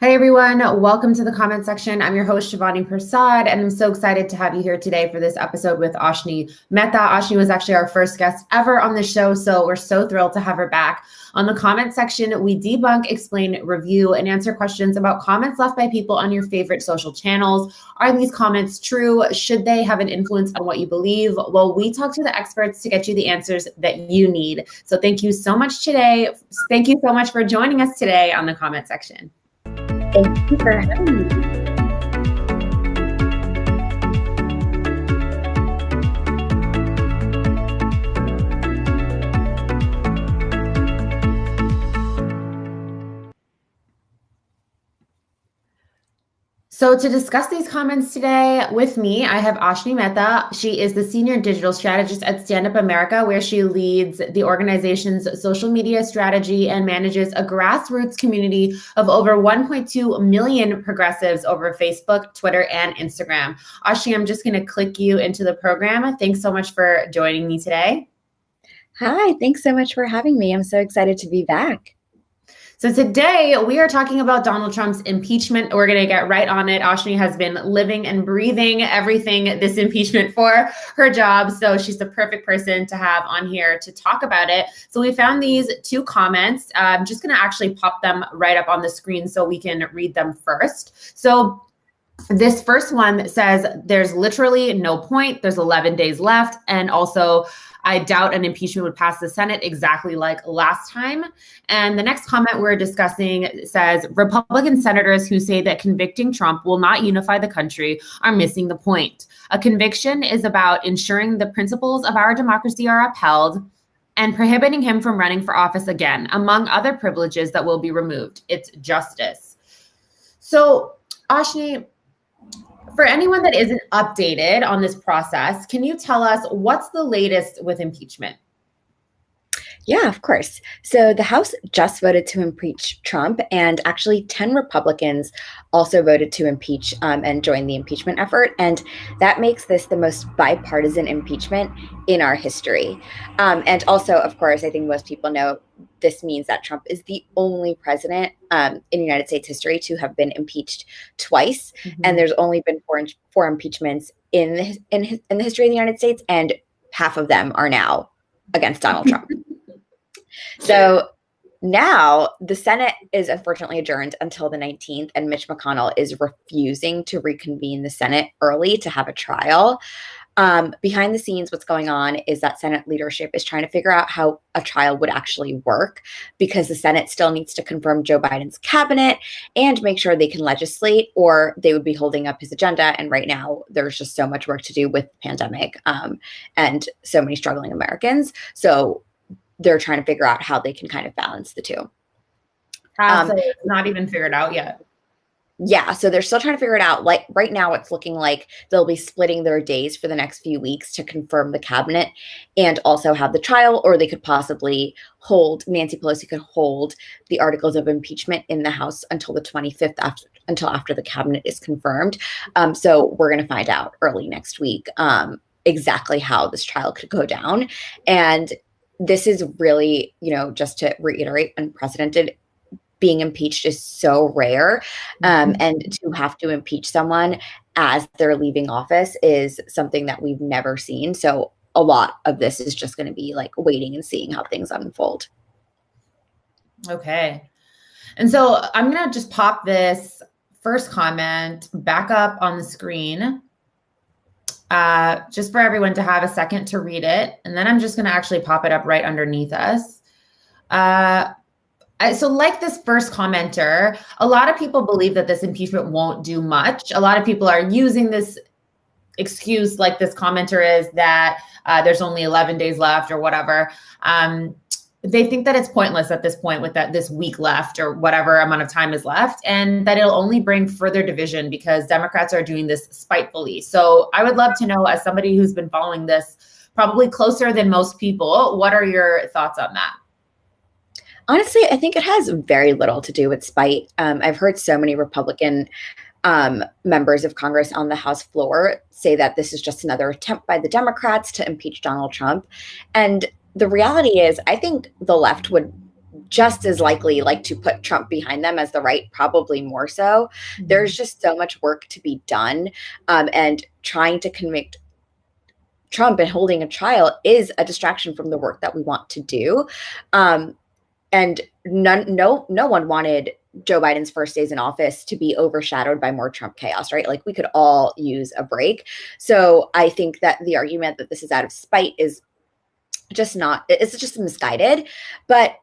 Hey everyone, welcome to the comment section. I'm your host, Shivani Prasad, and I'm so excited to have you here today for this episode with Ashni Mehta. Ashni was actually our first guest ever on the show, so we're so thrilled to have her back. On the comment section, we debunk, explain, review, and answer questions about comments left by people on your favorite social channels. Are these comments true? Should they have an influence on what you believe? Well, we talk to the experts to get you the answers that you need. So thank you so much today. Thank you so much for joining us today on the comment section. Thank you for having me. So to discuss these comments today with me, I have Ashni Mehta. She is the Senior Digital Strategist at Stand Up America, where she leads the organization's social media strategy and manages a grassroots community of over 1.2 million progressives over Facebook, Twitter, and Instagram. Ashni, I'm just going to click you into the program. Thanks so much for joining me today. Hi, thanks so much for having me. I'm so excited to be back. So today we are talking about Donald Trump's impeachment. We're going to get right on it. Ashni has been living and breathing everything this impeachment for her job. So she's the perfect person to have on here to talk about it. So we found these two comments. I'm just going to actually pop them right up on the screen so we can read them first. So this first one says there's literally no point. There's 11 days left. And also, I doubt an impeachment would pass the Senate exactly like last time. And the next comment we're discussing says Republican senators who say that convicting Trump will not unify the country are missing the point. A conviction is about ensuring the principles of our democracy are upheld and prohibiting him from running for office again, among other privileges that will be removed. It's justice. So, Ashni, for anyone that isn't updated on this process, can you tell us what's the latest with impeachment? Yeah, of course. So the House just voted to impeach Trump, and actually 10 Republicans also voted to impeach and join the impeachment effort. And that makes this the most bipartisan impeachment in our history. And also, of course, I think most people know this means that Trump is the only president in United States history to have been impeached twice. Mm-hmm. And there's only been four impeachments in the history of the United States, and half of them are now against Donald Trump. So now the Senate is unfortunately adjourned until the 19th, and Mitch McConnell is refusing to reconvene the Senate early to have a trial. Behind the scenes, what's going on is that Senate leadership is trying to figure out how a trial would actually work, because the Senate still needs to confirm Joe Biden's cabinet and make sure they can legislate, or they would be holding up his agenda. And right now, there's just so much work to do with the pandemic and so many struggling Americans. So they're trying to figure out how they can kind of balance the two. So it's not even figured out yet. Yeah, so they're still trying to figure it out. Like right now, it's looking like they'll be splitting their days for the next few weeks to confirm the cabinet and also have the trial, or they could possibly Nancy Pelosi could hold the articles of impeachment in the House until the 25th, until after the cabinet is confirmed. So we're going to find out early next week exactly how this trial could go down. And this is really, just to reiterate, unprecedented. Being impeached is so rare. And to have to impeach someone as they're leaving office is something that we've never seen. So a lot of this is just going to be like waiting and seeing how things unfold. Okay. And so I'm going to just pop this first comment back up on the screen. Just for everyone to have a second to read it. And then I'm just going to actually pop it up right underneath us. So like this first commenter, a lot of people believe that this impeachment won't do much. A lot of people are using this excuse, like this commenter is, that there's only 11 days left or whatever. They think that it's pointless at this point with this week left or whatever amount of time is left, and that it'll only bring further division because Democrats are doing this spitefully. So I would love to know, as somebody who's been following this probably closer than most people, what are your thoughts on that? Honestly, I think it has very little to do with spite. I've heard so many Republican members of Congress on the House floor say that this is just another attempt by the Democrats to impeach Donald Trump. And the reality is, I think the left would just as likely like to put Trump behind them as the right, probably more so. There's just so much work to be done, and trying to convict Trump and holding a trial is a distraction from the work that we want to do. And no one wanted Joe Biden's first days in office to be overshadowed by more Trump chaos, right? Like we could all use a break. So I think that the argument that this is out of spite is just not, it's just misguided. But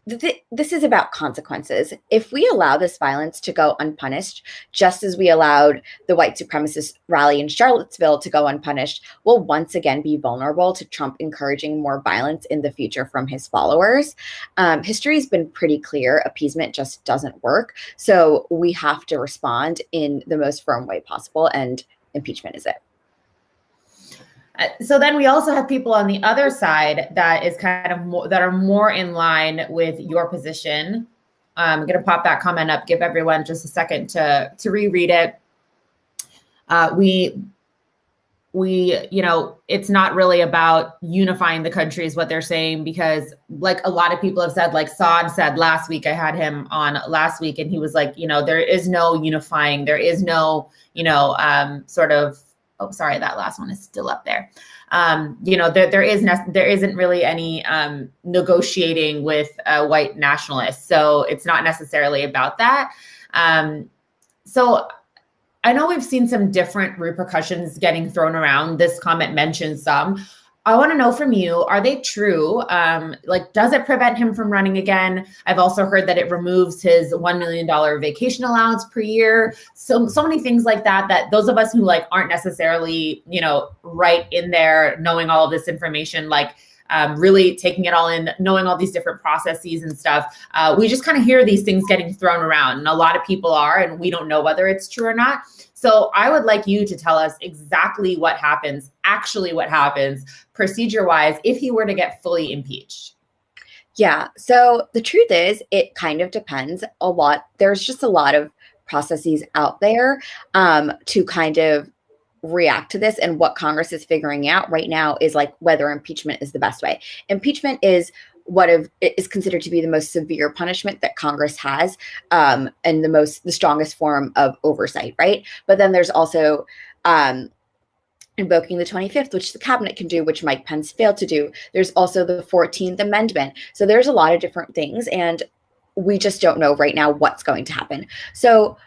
this is about consequences. If we allow this violence to go unpunished, just as we allowed the white supremacist rally in Charlottesville to go unpunished, we'll once again be vulnerable to Trump encouraging more violence in the future from his followers. History has been pretty clear. Appeasement just doesn't work. So we have to respond in the most firm way possible, and impeachment is it. So then we also have people on the other side that is kind of more, that are more in line with your position. I'm going to pop that comment up, give everyone just a second to reread it. We, you know, it's not really about unifying the country is what they're saying, because like a lot of people have said, like Saad said last week, I had him on last week, and he was like, you know, there is no unifying. There is no, you know, sort of, oh, sorry, that last one is still up there. You know, there isn't really any negotiating with white nationalists. So it's not necessarily about that. So I know we've seen some different repercussions getting thrown around. This comment mentions some. I want to know from you, are they true? Like, does it prevent him from running again? I've also heard that it removes his $1 million vacation allowance per year. So many things like that, that those of us who like aren't necessarily, you know, right in there, knowing all of this information, like really taking it all in, knowing all these different processes and stuff. We just kind of hear these things getting thrown around, and a lot of people are, and we don't know whether it's true or not. So I would like you to tell us exactly what happens, actually what happens procedure-wise, if he were to get fully impeached. Yeah. So the truth is, it kind of depends a lot. There's just a lot of processes out there to kind of react to this. And what Congress is figuring out right now is like whether impeachment is the best way. Impeachment is is considered to be the most severe punishment that Congress has, and the strongest form of oversight, right? But then there's also invoking the 25th, which the cabinet can do, which Mike Pence failed to do. There's also the 14th Amendment. So there's a lot of different things, and we just don't know right now what's going to happen. So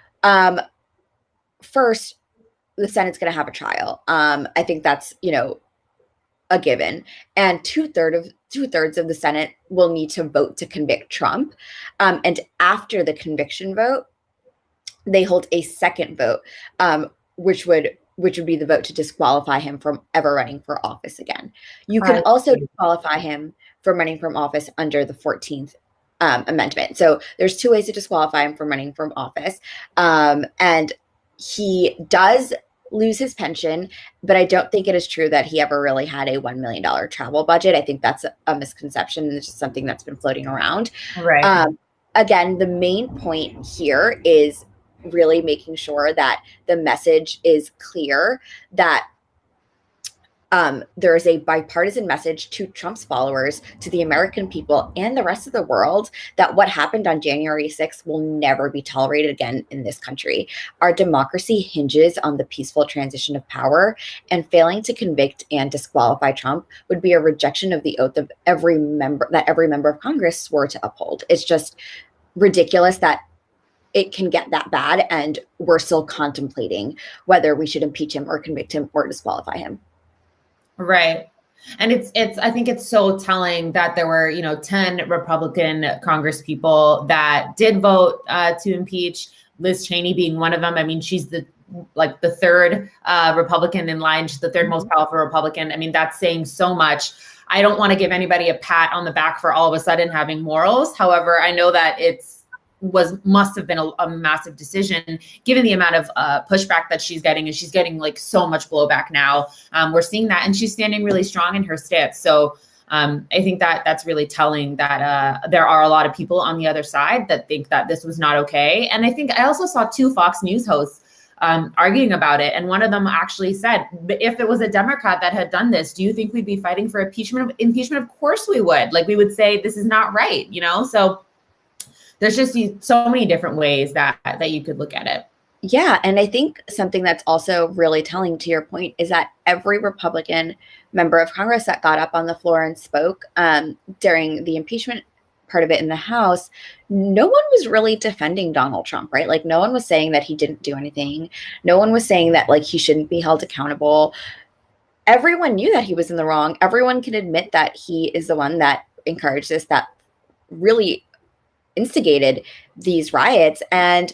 first, the Senate's going to have a trial. I think that's, you know, a given. And two-thirds of the Senate will need to vote to convict Trump. And after the conviction vote, they hold a second vote, which would be the vote to disqualify him from ever running for office again. You can also disqualify him from running from office under the 14th Amendment. So there's two ways to disqualify him from running from office. And he does lose his pension, but I don't think it is true that he ever really had a $1 million travel budget. I think that's a misconception, and it's just something that's been floating around. Right. Again, the main point here is really making sure that the message is clear, that there is a bipartisan message to Trump's followers, to the American people and the rest of the world, that what happened on January 6th will never be tolerated again in this country. Our democracy hinges on the peaceful transition of power, and failing to convict and disqualify Trump would be a rejection of the oath of every member of Congress swore to uphold. It's just ridiculous that it can get that bad, and we're still contemplating whether we should impeach him or convict him or disqualify him. Right. And I think it's so telling that there were, 10 Republican Congress people that did vote to impeach, Liz Cheney being one of them. I mean, she's the third Republican in line. She's the third most powerful Republican. I mean, that's saying so much. I don't want to give anybody a pat on the back for all of a sudden having morals. However, I know that must have been a massive decision given the amount of pushback that she's getting, and she's getting like so much blowback now. We're seeing that, and she's standing really strong in her stance. So I think that that's really telling that there are a lot of people on the other side that think that this was not okay. And I think I also saw two Fox News hosts arguing about it. And one of them actually said, if it was a Democrat that had done this, do you think we'd be fighting for impeachment? Of course we would. Like, we would say this is not right, you know? So there's just so many different ways that you could look at it. Yeah. And I think something that's also really telling to your point is that every Republican member of Congress that got up on the floor and spoke during the impeachment part of it in the House, no one was really defending Donald Trump, right? Like, no one was saying that he didn't do anything. No one was saying that, like, he shouldn't be held accountable. Everyone knew that he was in the wrong. Everyone can admit that he is the one that encouraged this, that really instigated these riots. And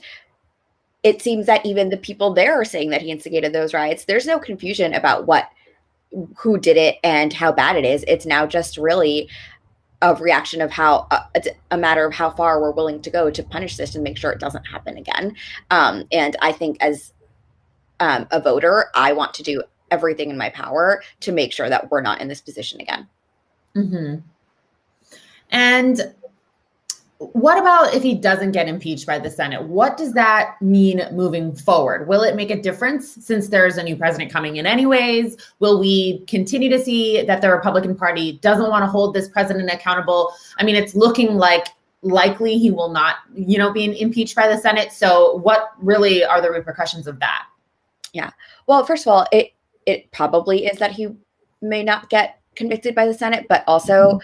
it seems that even the people there are saying that he instigated those riots. There's no confusion about who did it and how bad it is. It's now just really a reaction of how it's a matter of how far we're willing to go to punish this and make sure it doesn't happen again. And I think as a voter, I want to do everything in my power to make sure that we're not in this position again. Mm-hmm. And what about if he doesn't get impeached by the Senate? What does that mean moving forward? Will it make a difference since there's a new president coming in anyways? Will we continue to see that the Republican Party doesn't want to hold this president accountable? I mean, it's looking like likely he will not, be impeached by the Senate. So what really are the repercussions of that? Yeah. Well, first of all, it probably is that he may not get convicted by the Senate, but also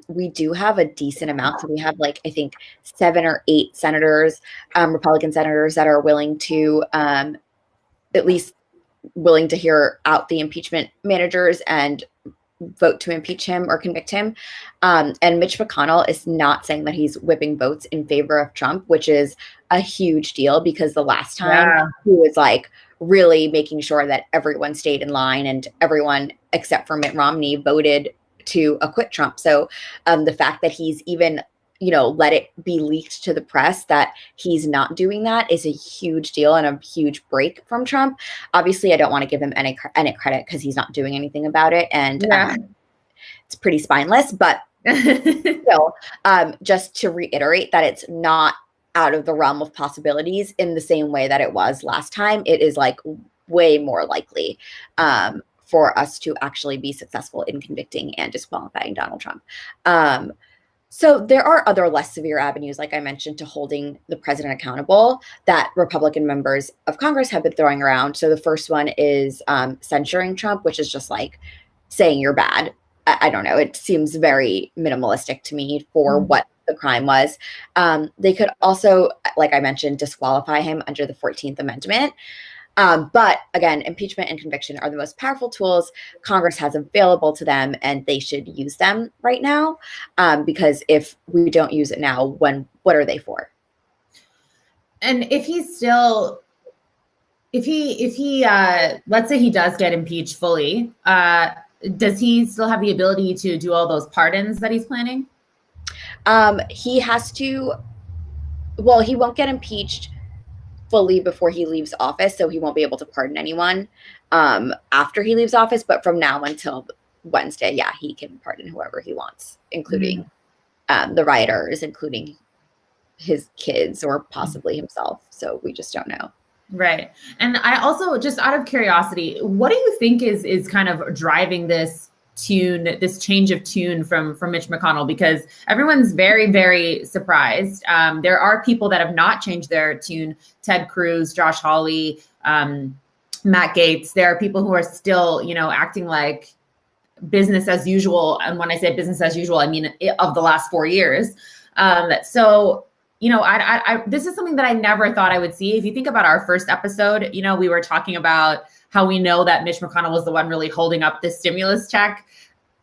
we do have a decent amount. So we have, like, I think 7 or 8 senators, Republican senators, that are willing to at least willing to hear out the impeachment managers and vote to impeach him or convict him. And Mitch McConnell is not saying that he's whipping votes in favor of Trump, which is a huge deal, because the last time he was like really making sure that everyone stayed in line and everyone except for Mitt Romney voted to acquit Trump. So the fact that he's even, let it be leaked to the press that he's not doing that is a huge deal and a huge break from Trump. Obviously, I don't want to give him any credit because he's not doing anything about it. And it's pretty spineless, but still, just to reiterate that it's not out of the realm of possibilities in the same way that it was last time. It is like way more likely for us to actually be successful in convicting and disqualifying Donald Trump. So there are other less severe avenues, like I mentioned, to holding the president accountable that Republican members of Congress have been throwing around. So the first one is censuring Trump, which is just like saying you're bad. I don't know. It seems very minimalistic to me for what the crime was. They could also, like I mentioned, disqualify him under the 14th Amendment. But again, impeachment and conviction are the most powerful tools Congress has available to them, and they should use them right now. Because if we don't use it now, what are they for? And if he's still, if he let's say he does get impeached fully, does he still have the ability to do all those pardons that he's planning? He has to, well, he won't get impeached fully before he leaves office, so he won't be able to pardon anyone after he leaves office. But from now until Wednesday, yeah, he can pardon whoever he wants, including the rioters, including his kids or possibly himself. So we just don't know. Right. And I also, just out of curiosity, what do you think is kind of driving this change of tune from Mitch McConnell? Because everyone's very, very surprised. There are people that have not changed their tune: Ted Cruz, Josh Hawley, Matt Gaetz. There are people who are still, acting like business as usual. And when I say business as usual, I mean of the last 4 years. So this is something that I never thought I would see. If you think about our first episode, we were talking about how we know that Mitch McConnell was the one really holding up this stimulus check.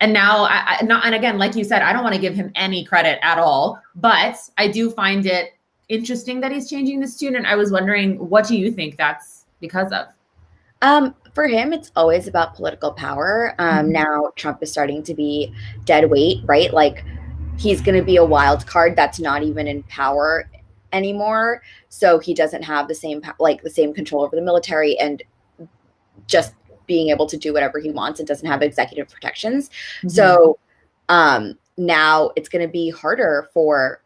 And now, and again, like you said, I don't want to give him any credit at all, but I do find it interesting that he's changing this tune. And I was wondering, what do you think that's because of? For him, it's always about political power. Now Trump is starting to be dead weight, right? Like, he's going to be a wild card that's not even in power anymore. So he doesn't have the same control over the military and just being able to do whatever he wants and doesn't have executive protections. So now it's going to be harder for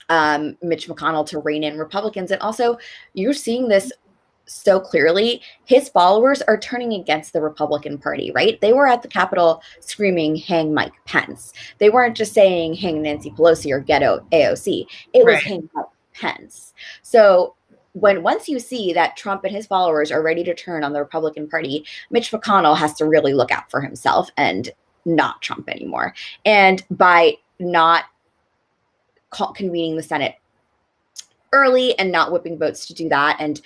Mitch McConnell to rein in Republicans. And also, you're seeing this so clearly, his followers are turning against the Republican Party, right? They were at the Capitol screaming, hang Mike Pence. They weren't just saying, hang Nancy Pelosi or get AOC. It was Right. hang Mike Pence. So once you see that Trump and his followers are ready to turn on the Republican Party, Mitch McConnell has to really look out for himself and not Trump anymore. And by not convening the Senate early and not whipping votes to do that, and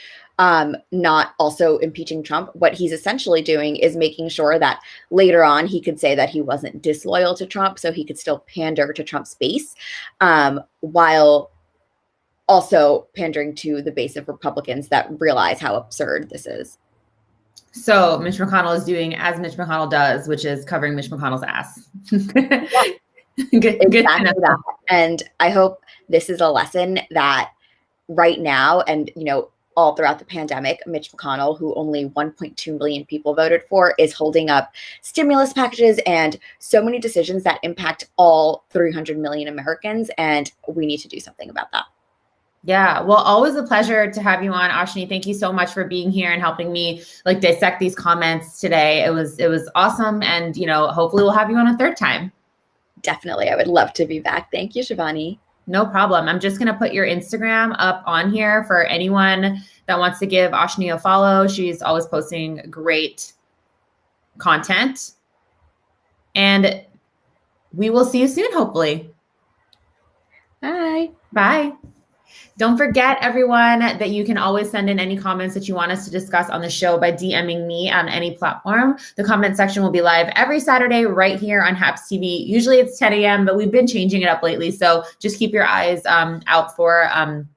not also impeaching Trump, what he's essentially doing is making sure that later on he could say that he wasn't disloyal to Trump, so he could still pander to Trump's base, while also pandering to the base of Republicans that realize how absurd this is. So Mitch McConnell is doing as Mitch McConnell does, which is covering Mitch McConnell's ass. Exactly that. And I hope this is a lesson that right now, and all throughout the pandemic, Mitch McConnell, who only 1.2 million people voted for, is holding up stimulus packages and so many decisions that impact all 300 million Americans. And we need to do something about that. Yeah. Well, always a pleasure to have you on, Ashni. Thank you so much for being here and helping me dissect these comments today. It was awesome. And, hopefully we'll have you on a third time. Definitely. I would love to be back. Thank you, Shivani. No problem. I'm just going to put your Instagram up on here for anyone that wants to give Ashni a follow. She's always posting great content. And we will see you soon, hopefully. Bye. Bye. Don't forget, everyone, that you can always send in any comments that you want us to discuss on the show by DMing me on any platform. The comment section will be live every Saturday right here on HAPS TV. Usually it's 10 a.m., but we've been changing it up lately. So just keep your eyes out for an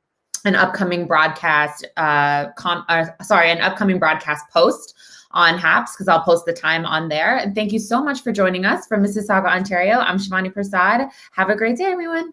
upcoming broadcast, an upcoming broadcast post on HAPS, because I'll post the time on there. And thank you so much for joining us from Mississauga, Ontario. I'm Shivani Prasad. Have a great day, everyone.